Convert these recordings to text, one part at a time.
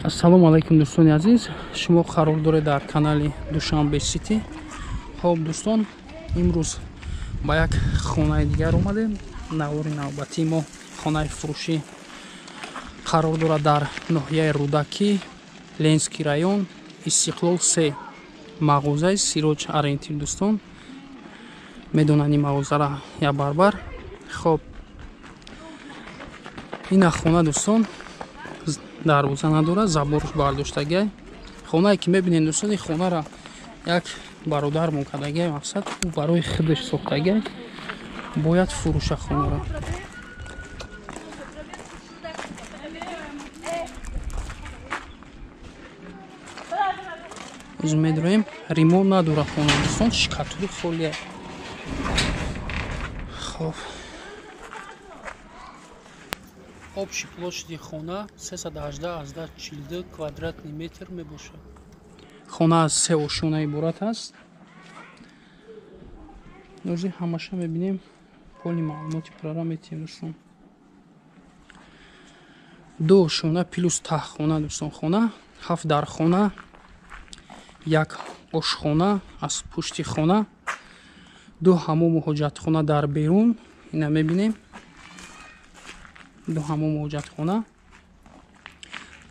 Ассалому алайкум дӯстони азиз, шумо қарор доред дар канали Душанбе Сити. Хоб дӯстон, имрӯз ба як хонаи дигар омадем. Навори навбатии мо хонаи фурӯшӣ қарор дорад дар ноҳияи Рӯдакӣ, Ленский район, Истиқлол 3. мағозаи Сироҷ Ориентир дӯстон. Медонанд ин мағозара я барбар. Хоб ина хона дӯстон дарвоза надорад, заборш бардоштагиай. Хонае ки мебинед дӯстон, ин хонара як бародармон кардагиай, мақсад ӯ барои худаш сохтагиай, бояд фурӯша хонара. Оз медроем ремонт надора хона дӯстон, шикатури холия. Хоб общий площади хона 318-42 квадратный метр мебошад. Хона аз 3 ошона иборат аст. Нози ҳамаша мебинем поли маълумоти параметри дӯстон. 2 ошона плюс таҳхона дӯстон. Хона 7 дархона, як ошхона аз пушти хона, 2 ҳамому ҳоҷатхона дар берун. Ина мебинем 2 ҳамому ҳоҷатхона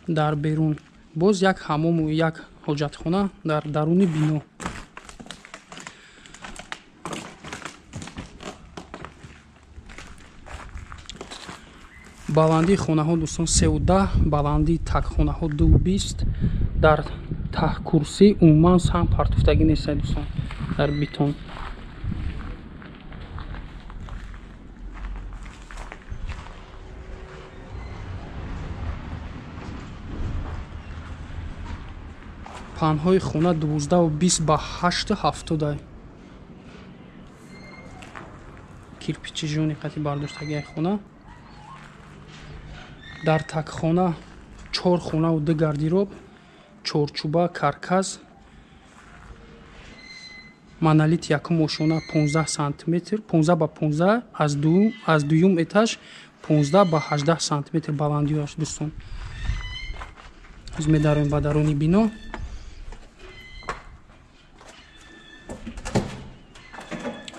дар берун, боз як ҳамому як ҳоҷатхона дар даруни бино. баландии хонаҳо дӯстон 310, баландии такхонаҳо 220. дар таҳкурсӣ умуман сам партуфтагӣ нестад дӯстон, дар бетон. панҳои хона 12-20/8-70. кирпичи жӯни қати бардоштагиай хона. дар такхона 4 хонаву 2 гардироб, чорчуба, каркас, монолит якум ошона 15 см, 15/15 аз дуюм этаж 15/18 см баландиаш дӯстон. оз медароем ба даруни бино.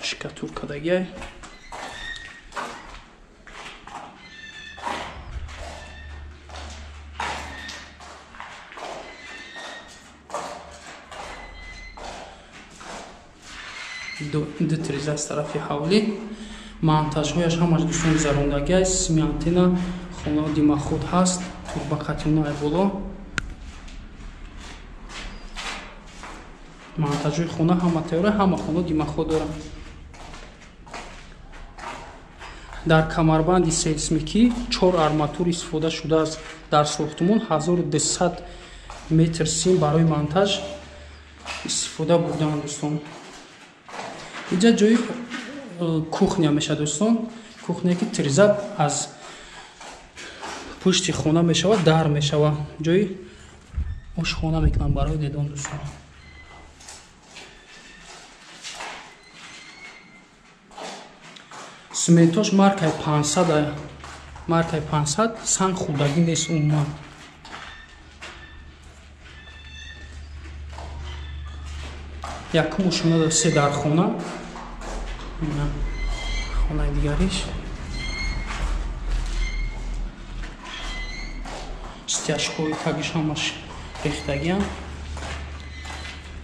шикатур кардагиай. ду триза аз тарафи ҳавлӣ. монтажҳояш ҳамаш дӯстон зарондагиай. сими антена, хона димоход ҳаст, турбақатинаи боло. монтажҳои хона ҳама тайёра, ҳама хона димоход дорад. дар камарбанди сейсмикӣ 4 арматур истифода шудааст. дар сохтмон 1200 метр сим барои монтаж истифода бурдаанд дӯстон. инҷа ҷои кухня мешавад дӯстон. кухняе ки триза аз пушти хона мешавад, дар мешавад, ҷои ошхона мекунанд барои дедон дӯстон. симентош маркаи 500 санг хурдагӣ нест умуман. якум ошона 3 дархона. хонаи дигариш стяжкои тагиш ҳамаш рехтагиам.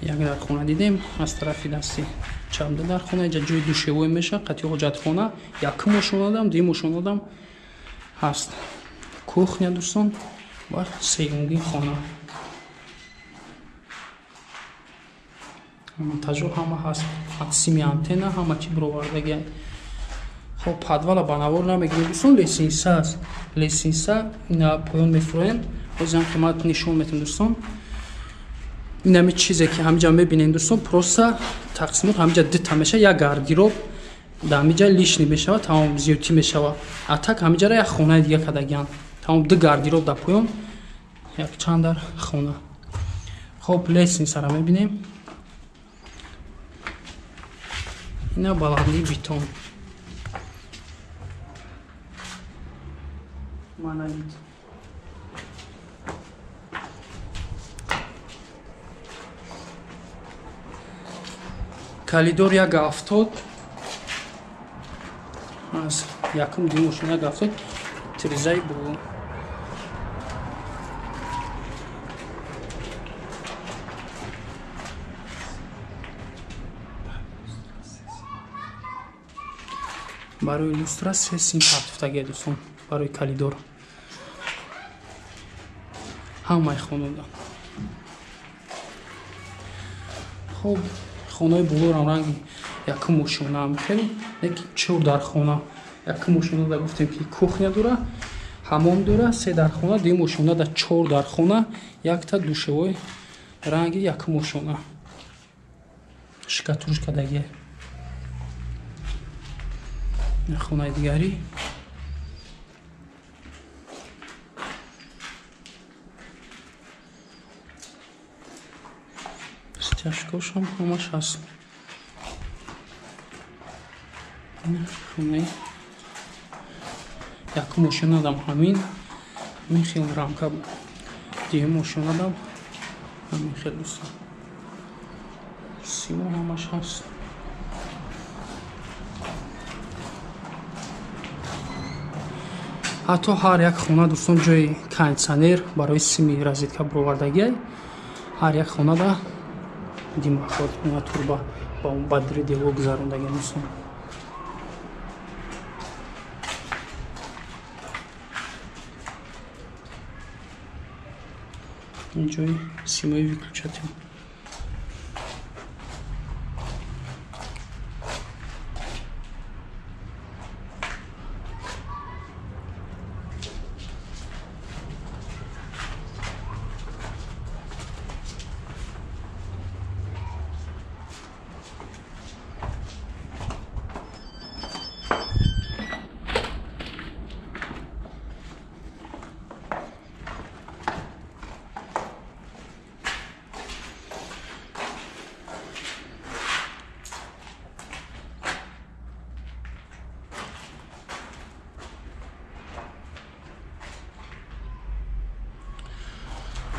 як дархона дидем аз тарафи дасти чап. дархона инҷа ҷои душевой мешавад, қати ҳоҷатхона. якум ошонадам, дуюм ошонадам ҳаст. кухня дӯстон ва сеюмгин хона. монтажҳо ҳама ҳаст. сими антена ҳама чӣ бировардагиай. хоб подвала ба навор намегирем дӯстон, лесинса аст. лесинса ина поён мефурӯем. озам қимат нишон метавонем дӯстон. инами чизе ки ҳамиҷа мебинем дӯстон, просто тақсимот ҳамиҷа дита мешавад. як гардироб дар ҳамиҷа лишни мешавад, тамом зиёдтӣ мешавад. атак ҳамиҷара як хонаи дига кардагианд. тамом 2 гардироб дар поён, як чанд дар хона. хоб лесинсара мебинем. ина баландии бетон. монолит. калидор 170 аз якум ди мошина 170 тризаи бу барои люстра 3 сим партуфтагия дӯстон барои калидор ҳамаи хонада. хуб хонаи болорам ранги якум мошина мехелем лекин 4 дар хона якум мошина да гуфтем ки кухня дора ҳамом дора 3 дар хона ди мошина да 4 дар хона якта душевой ранги якум мошина шкатулкадагия хонаи дигари стяжкошам ҳамаш ҳаст. хонаи якум мошина дам ҳамин хел рамка буд дигар мошина дам ҳамин хел дӯстон симо ҳамаш ҳаст. ҳатто ҳар як хона дӯстон ҷои кондитсионер барои сими розетка бировардагиай ҳар як хонада димаход турба ба он бадри дело гузарондаги дӯстон. ин ҷои симои выключател.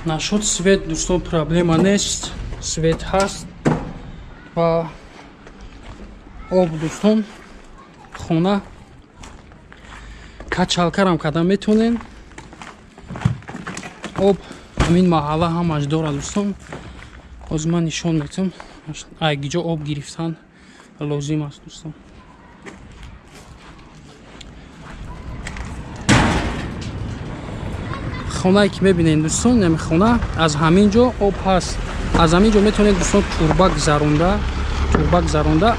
Насчет свет, дӯстон, проблема нест. Свет ҳаст ва об, дӯстон, хона качалкарам карда метонен. об ҳамин маҳалла ҳамаш дора, дӯстон. ҳозир ман нишон метам агиҷо об гирифтан лозим аст, дӯстон. хонае ки мебинед дӯстон, нами хона аз ҳамин ҷо об ҳаст. аз ҳамин ҷо метавонед дӯстон турба гузаронда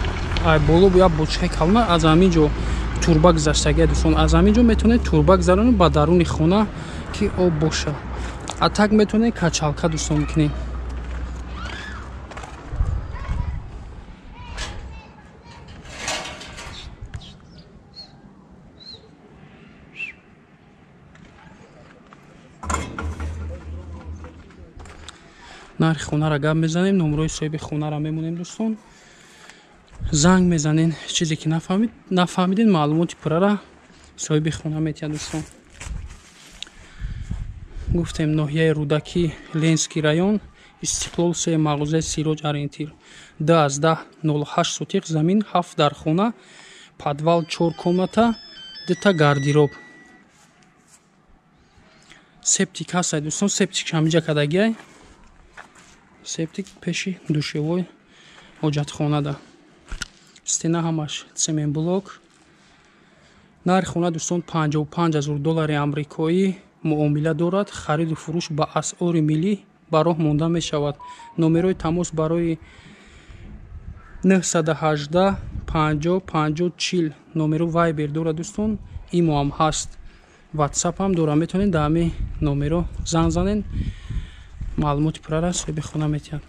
боло як бочаи калона аз ҳамин ҷо турба гузаштагия дӯстон. аз ҳамин ҷо метавонед турба гузаронед ба даруни хона ки об боша. а так метавонед качалка дӯстон бикунед. нархи хонара гап мезанем, номерои соҳиби хонара мемонем дӯстон. занг мезанен, чизе ки нафаҳмиден маълумоти пуррара соҳиби хона метиҳад дӯстон. гуфтем ноҳияи рӯдакӣ, Ленский район, Истиқлол 3, мағозаи Сироҷ Ориентир. 10/10 08 сотиқ замин, 7 дар хона, подвал 4 комната, 2 гардероб. септик ҳастад дӯстон, септик ҳамиҷа кадагиай. септик пеши душевой ҳоҷатхонада. стена ҳамаш цементблок. нархи хона дӯстон $55,000 амрикоӣ муомила дорад. хариду фурӯш ба асъори миллӣ ба роҳ монда мешавад. номерои тамос барои 918 50 50 40 номеро вайбер дорад дӯстон. имо ҳам ҳаст, ватсап ҳам дорад, метавонед дар ҳамин номеро занг занед. маълумоти пуррара соҳиби хона метиҳад.